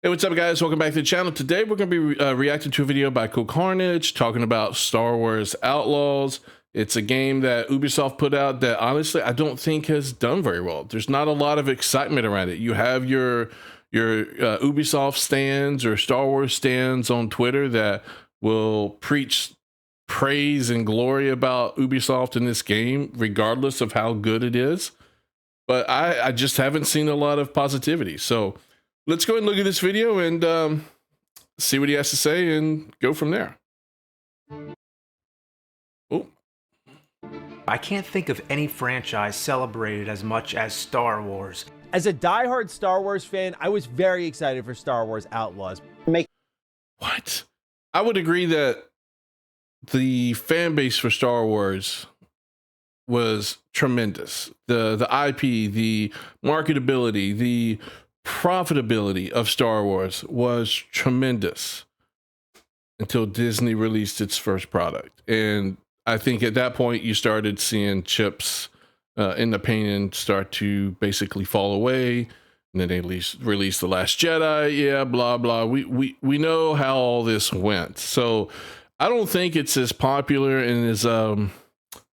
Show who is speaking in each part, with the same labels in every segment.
Speaker 1: Hey, what's up, guys? Welcome back to the channel. Today, we're going to be reacting to a video by CohhCarnage talking about Star Wars Outlaws. It's a game that Ubisoft put out that, honestly, I don't think has done very well. There's not a lot of excitement around it. You have your Ubisoft stands or Star Wars stands on Twitter that will preach praise and glory about Ubisoft in this game, regardless of how good it is. But I just haven't seen a lot of positivity. So let's go ahead and look at this video and see what he has to say and go from there. Oh.
Speaker 2: I can't think of any franchise celebrated as much as Star Wars.
Speaker 3: As a diehard Star Wars fan, I was very excited for Star Wars Outlaws.
Speaker 1: What? I would agree that the fan base for Star Wars was tremendous. The IP, the marketability, the profitability of Star Wars was tremendous until Disney released its first product. And I think at that point you started seeing chips in the painting start to basically fall away. And then they released The Last Jedi. Yeah, blah, blah. We know how all this went. So I don't think it's as popular and as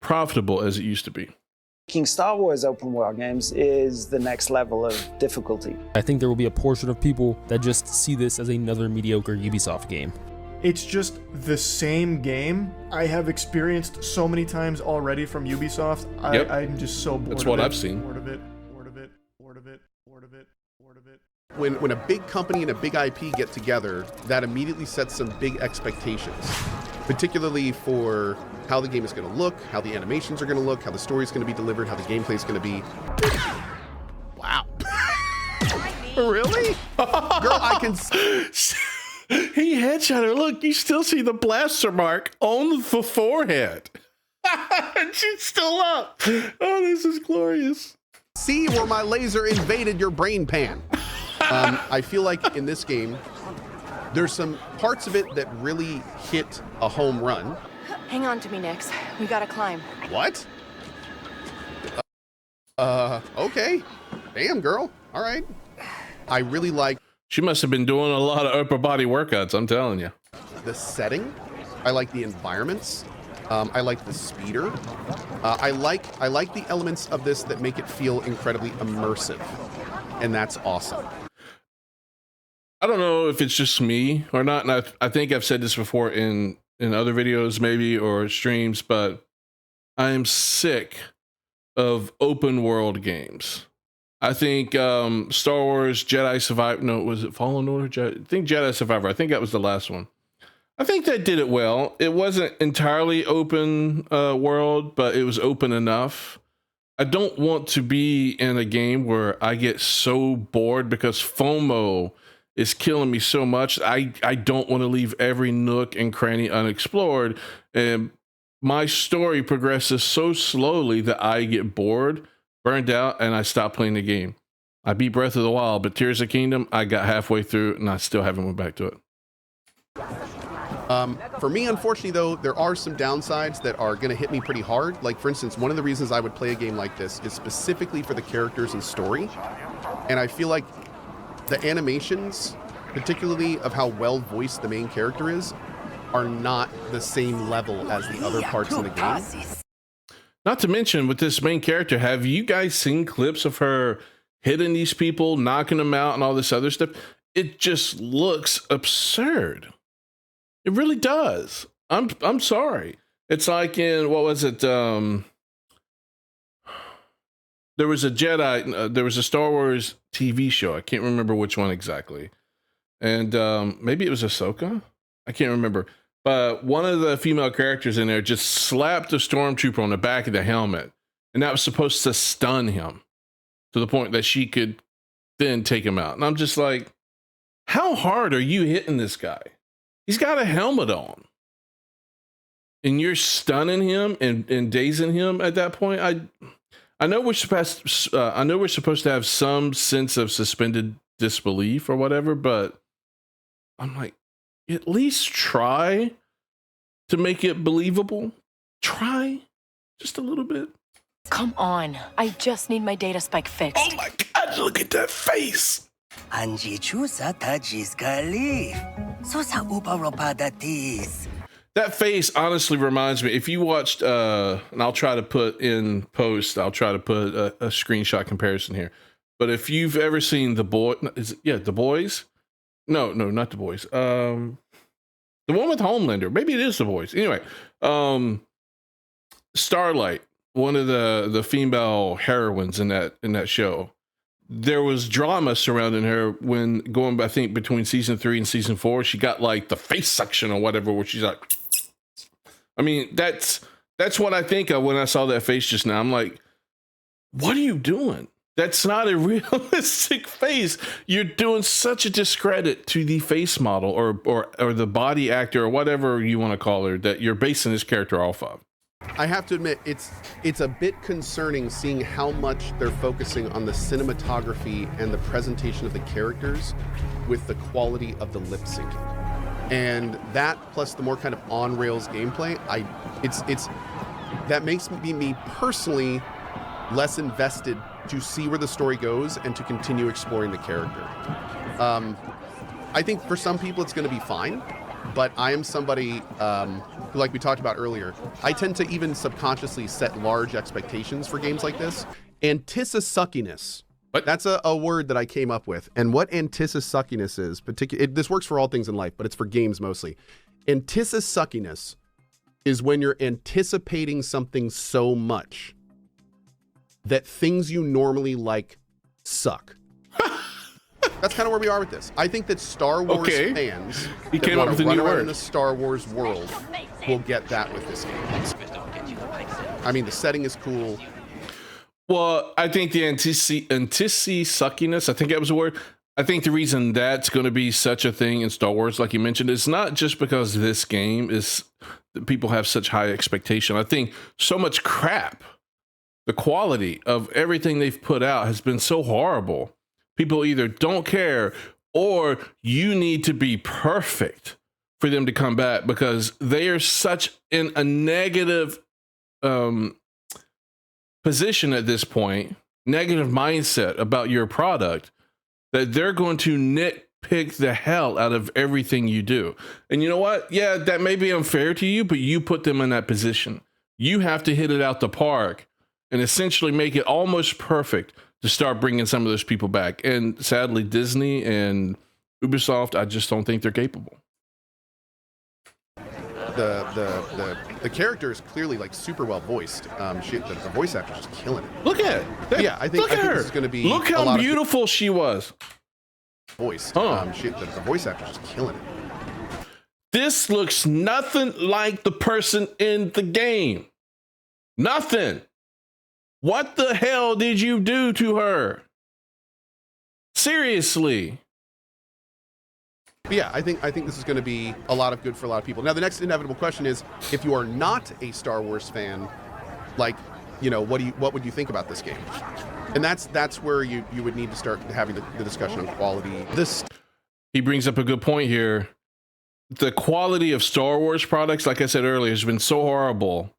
Speaker 1: profitable as it used to be.
Speaker 4: Making Star Wars open world games is the next level of difficulty.
Speaker 5: I think there will be a portion of people that just see this as another mediocre Ubisoft game.
Speaker 6: It's just the same game I have experienced so many times already from Ubisoft.
Speaker 1: Yep.
Speaker 6: I'm just so bored.
Speaker 1: That's what I've seen.
Speaker 6: Bored of it.
Speaker 7: When a big company and a big IP get together, that immediately sets some big expectations, particularly for how the game is going to look, how the animations are going to look, how the story is going to be delivered, how the gameplay is going to be. Wow. Really? Girl, I can...
Speaker 1: He headshot her. Look, you still see the blaster mark on the forehead. She's still up. Oh, this is glorious.
Speaker 7: See where my laser invaded your brain pan. I feel like in this game, there's some parts of it that really hit a home run.
Speaker 8: Hang on to me, Nix. We gotta climb.
Speaker 7: What? Okay. Damn, girl. All right. I really like...
Speaker 1: She must have been doing a lot of upper body workouts, I'm telling you.
Speaker 7: The setting. I like the environments. I like the speeder. I like the elements of this that make it feel incredibly immersive. And that's awesome.
Speaker 1: I don't know if it's just me or not. And I think I've said this before in other videos maybe or streams, but I am sick of open world games. I think Star Wars Jedi Survivor, no, was it Fallen Order? I think Jedi Survivor. I think that was the last one. I think that did it well. It wasn't entirely open world, but it was open enough. I don't want to be in a game where I get so bored because FOMO is killing me so much. I don't want to leave every nook and cranny unexplored. And my story progresses so slowly that I get bored, burned out, and I stop playing the game. I beat Breath of the Wild, but Tears of the Kingdom, I got halfway through and I still haven't went back to it.
Speaker 7: For me, unfortunately, though, there are some downsides that are going to hit me pretty hard. Like, for instance, one of the reasons I would play a game like this is specifically for the characters and story. And I feel like the animations, particularly of how well voiced the main character is, are not the same level as the other parts in the game.
Speaker 1: Not to mention, with this main character, have you guys seen clips of her hitting these people, knocking them out, and all this other stuff? It just looks absurd. It really does. I'm sorry. It's like in, what was it? There was a Jedi, there was a Star Wars TV show. I can't remember which one exactly. And maybe it was Ahsoka. I can't remember. But one of the female characters in there just slapped a stormtrooper on the back of the helmet. And that was supposed to stun him to the point that she could then take him out. And I'm just like, how hard are you hitting this guy? He's got a helmet on. And you're stunning him and dazing him at that point. I know we're supposed to have some sense of suspended disbelief or whatever, but I'm like, at least try to make it believable. Try just a little bit.
Speaker 8: Come on. I just need my data spike fixed.
Speaker 1: Oh my God, look at that face. That face honestly reminds me, if you watched, and I'll try to put in post, I'll try to put a screenshot comparison here. But if you've ever seen The Boys? No, not The Boys. The one with Homelander. Maybe it is The Boys. Anyway, Starlight, one of the female heroines in that show. There was drama surrounding her when going, I think, between season 3 and season 4. She got like the face suction or whatever, where she's like, I mean, that's what I think of when I saw that face just now. I'm like, what are you doing? That's not a realistic face. You're doing such a discredit to the face model or the body actor or whatever you want to call her that you're basing this character off of.
Speaker 7: I have to admit, it's a bit concerning seeing how much they're focusing on the cinematography and the presentation of the characters with the quality of the lip syncing. And that plus the more kind of on rails gameplay, that makes me personally less invested to see where the story goes and to continue exploring the character. I think for some people it's going to be fine, but I am somebody who, like we talked about earlier, I tend to even subconsciously set large expectations for games like this. Antisuckiness. That's a word that I came up with. And what antisuckiness is, this works for all things in life, but it's for games mostly. Antisuckiness is when you're anticipating something so much that things you normally like suck. That's kind of where we are with this. I think that Star Wars fans
Speaker 1: he came up with a
Speaker 7: run
Speaker 1: new
Speaker 7: around
Speaker 1: word
Speaker 7: in the Star Wars world will get that with this game. I mean, the setting is cool.
Speaker 1: Well, I think the antisuckiness, I think that was a word. I think the reason that's going to be such a thing in Star Wars, like you mentioned, is not just because this game is people have such high expectation. I think so much crap, the quality of everything they've put out has been so horrible. People either don't care or you need to be perfect for them to come back because they are such in a negative position at this point, negative mindset about your product, that they're going to nitpick the hell out of everything you do. And you know what? Yeah, that may be unfair to you, but you put them in that position. You have to hit it out the park and essentially make it almost perfect to start bringing some of those people back. And sadly, Disney and Ubisoft, I just don't think they're capable.
Speaker 7: The character is clearly like super well voiced. The voice actor's just killing it.
Speaker 1: Look at it.
Speaker 7: Yeah, I think this is going to be.
Speaker 1: Look how beautiful she was.
Speaker 7: Voiced. The voice actor's just killing it.
Speaker 1: This looks nothing like the person in the game. Nothing. What the hell did you do to her? Seriously.
Speaker 7: But yeah, I think this is going to be a lot of good for a lot of people. Now, the next inevitable question is, if you are not a Star Wars fan, like, you know, what would you think about this game? And that's where you would need to start having the discussion on quality.
Speaker 1: He brings up a good point here. The quality of Star Wars products, like I said earlier, has been so horrible.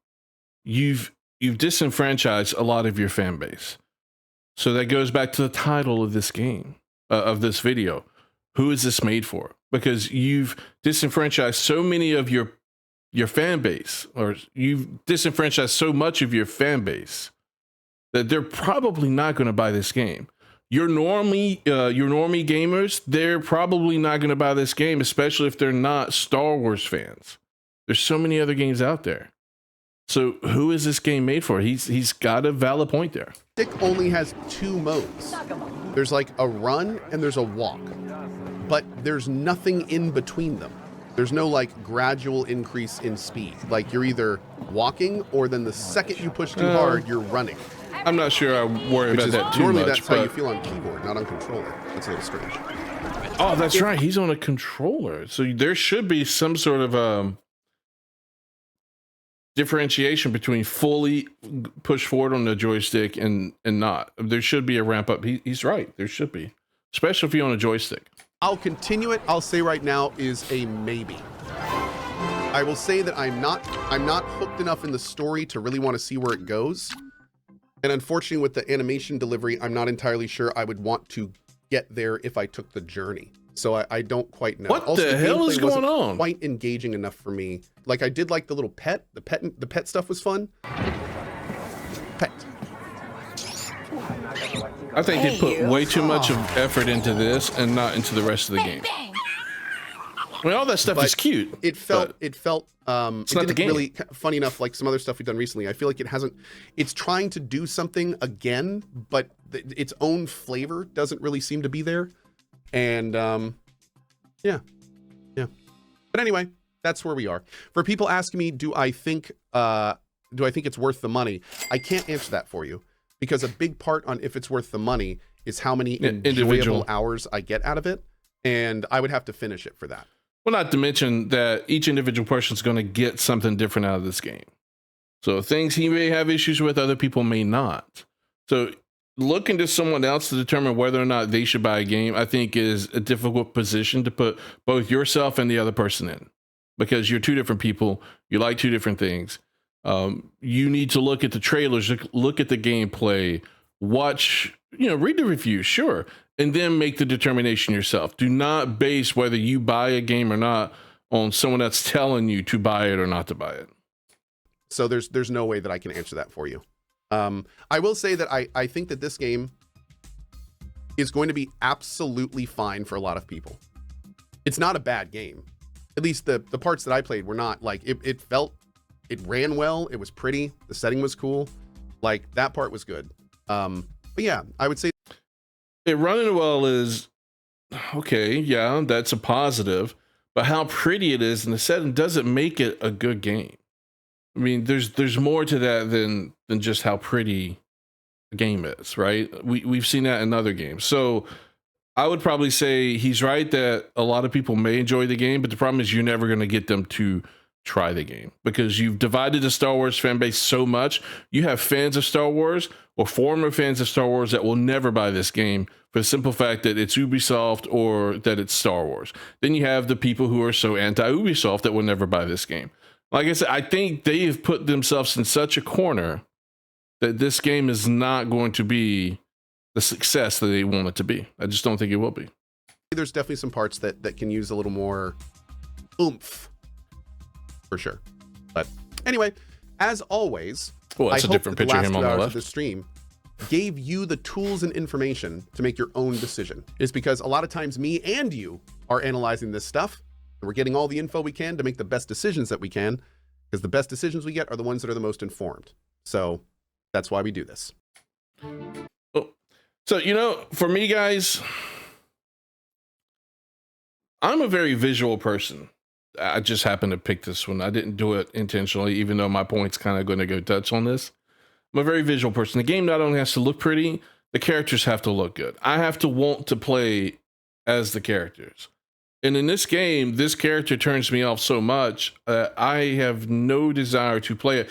Speaker 1: You've disenfranchised a lot of your fan base. So that goes back to the title of this game, of this video. Who is this made for? Because you've disenfranchised so many of your fan base, or you've disenfranchised so much of your fan base that they're probably not going to buy this game. Your normie gamers, they're probably not going to buy this game, especially if they're not Star Wars fans. There's so many other games out there. So who is this game made for? He's got a valid point there.
Speaker 7: Stick only has 2 modes. There's like a run and there's a walk, but there's nothing in between them. There's no like gradual increase in speed. Like you're either walking or then the second you push too hard, you're running.
Speaker 1: I'm not sure I worry about that too
Speaker 7: normally
Speaker 1: much.
Speaker 7: That's how you feel on keyboard, not on controller. That's a little strange.
Speaker 1: Oh, that's right. He's on a controller. So there should be some sort of differentiation between fully push forward on the joystick and not. There should be a ramp up. He's right. There should be, especially if you're on a joystick.
Speaker 7: I'll continue it. I'll say right now is a maybe. I will say that I'm not hooked enough in the story to really want to see where it goes. And unfortunately with the animation delivery, I'm not entirely sure I would want to get there if I took the journey. So I don't quite know.
Speaker 1: What
Speaker 7: Also,
Speaker 1: the hell
Speaker 7: gameplay
Speaker 1: is going
Speaker 7: wasn't
Speaker 1: on?
Speaker 7: Quite engaging enough for me. Like I did like the little pet. The pet stuff was fun. Pet.
Speaker 1: I think they put way too much of effort into this and not into the rest of the game. I mean, all that stuff is cute.
Speaker 7: It felt it
Speaker 1: not the
Speaker 7: didn't
Speaker 1: game.
Speaker 7: really, funny enough, like some other stuff we've done recently, I feel like it's trying to do something again, but its own flavor doesn't really seem to be there. And yeah. But anyway, that's where we are. For people asking me, do I think it's worth the money? I can't answer that for you, because a big part on if it's worth the money is how many enjoyable hours I get out of it, and I would have to finish it for that.
Speaker 1: Well, not to mention that each individual person is going to get something different out of this game. So things he may have issues with, other people may not. So looking to someone else to determine whether or not they should buy a game, I think is a difficult position to put both yourself and the other person in, because you're two different people. You like two different things. You need to look at the trailers, look at the gameplay, watch, read the reviews, sure, and then make the determination yourself. Do not base whether you buy a game or not on someone that's telling you to buy it or not to buy it.
Speaker 7: So there's no way that I can answer that for you. I will say that I think that this game is going to be absolutely fine for a lot of people. It's not a bad game. At least the parts that I played were not. Like it ran well, it was pretty, the setting was cool. Like that part was good. But yeah, I would say
Speaker 1: it running well is okay. Yeah, that's a positive, but how pretty it is in the setting doesn't make it a good game. I mean, there's more to that than just how pretty a game is, right? We've seen that in other games. So I would probably say he's right that a lot of people may enjoy the game, but the problem is you're never going to get them to try the game, because you've divided the Star Wars fan base so much. You have fans of Star Wars or former fans of Star Wars that will never buy this game for the simple fact that it's Ubisoft or that it's Star Wars. Then you have the people who are so anti-Ubisoft that will never buy this game. Like I said, I think they have put themselves in such a corner that this game is not going to be the success that they want it to be. I just don't think it will be.
Speaker 7: There's definitely some parts that can use a little more oomph, for sure. But anyway, as always,
Speaker 1: well, that's
Speaker 7: I
Speaker 1: a different picture of him on the left.
Speaker 7: The stream gave you the tools and information to make your own decision. It's because a lot of times me and you are analyzing this stuff, and we're getting all the info we can to make the best decisions that we can, because the best decisions we get are the ones that are the most informed. So that's why we do this.
Speaker 1: So, for me, guys, I'm a very visual person. I just happened to pick this one. I didn't do it intentionally, even though my point's kind of going to go touch on this. I'm a very visual person. The game not only has to look pretty, the characters have to look good. I have to want to play as the characters. And in this game, this character turns me off so much, I have no desire to play it.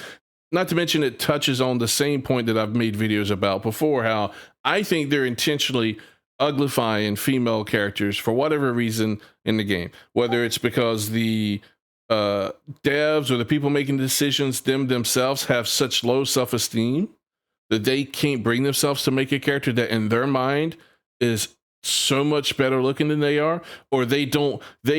Speaker 1: Not to mention it touches on the same point that I've made videos about before, how I think they're intentionally uglifying female characters for whatever reason in the game, whether it's because the devs or the people making decisions themselves have such low self-esteem that they can't bring themselves to make a character that in their mind is so much better looking than they are, or they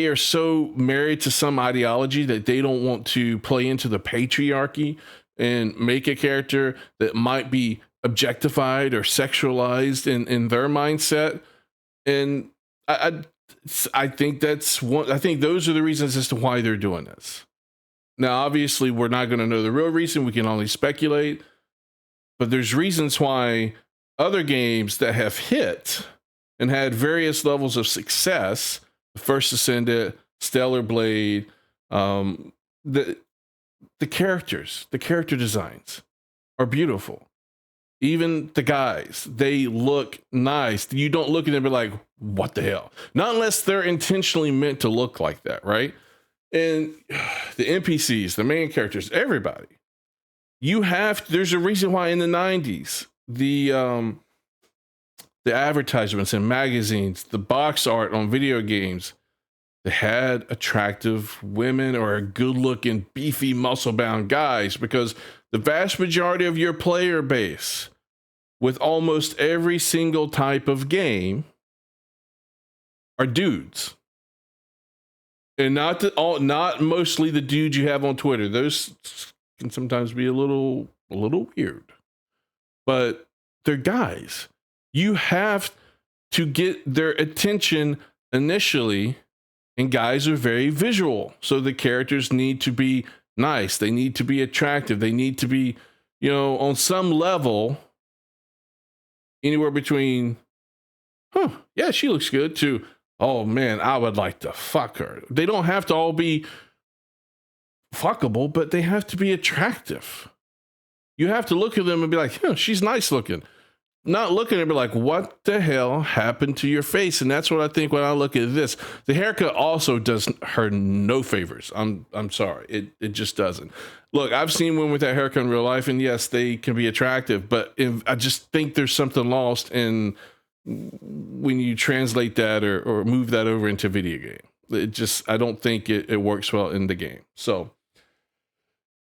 Speaker 1: are so married to some ideology that they don't want to play into the patriarchy and make a character that might be objectified or sexualized in their mindset. And I think that's one. I think those are the reasons as to why they're doing this. Now, obviously, we're not going to know the real reason. We can only speculate. But there's reasons why other games that have hit and had various levels of success, First Ascendant, Stellar Blade, the characters, the character designs are beautiful. Even the guys, they look nice. You don't look at them and be like, what the hell? Not unless they're intentionally meant to look like that, right? And the NPCs, the main characters, everybody. There's a reason why in the 90s, the advertisements in magazines, the box art on video games, they had attractive women or good-looking, beefy, muscle-bound guys, because the vast majority of your player base with almost every single type of game are dudes. And not mostly the dudes you have on Twitter. Those can sometimes be a little weird. But they're guys. You have to get their attention initially, and guys are very visual. So the characters need to be nice. They need to be attractive. They need to be, on some level, anywhere between, yeah, she looks good, to, oh man, I would like to fuck her. They don't have to all be fuckable, but they have to be attractive. You have to look at them and be like, she's nice looking. Not looking and be like, what the hell happened to your face? And that's what I think when I look at this. The haircut also does her no favors. I'm sorry. It just doesn't. Look, I've seen women with that haircut in real life, and yes, they can be attractive, but I just think there's something lost in when you translate that or move that over into video game. I don't think it works well in the game. So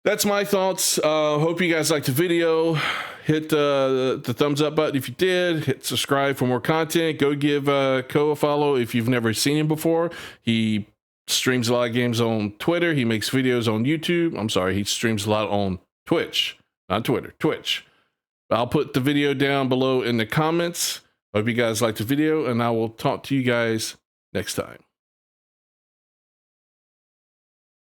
Speaker 1: that's my thoughts. Hope you guys liked the video. Hit the thumbs up button if you did. Hit subscribe for more content. Go give Koh a follow if you've never seen him before. He streams a lot of games on Twitter. He makes videos on YouTube. I'm sorry, he streams a lot on Twitch. Not Twitter, Twitch. I'll put the video down below in the comments. Hope you guys liked the video, and I will talk to you guys next time.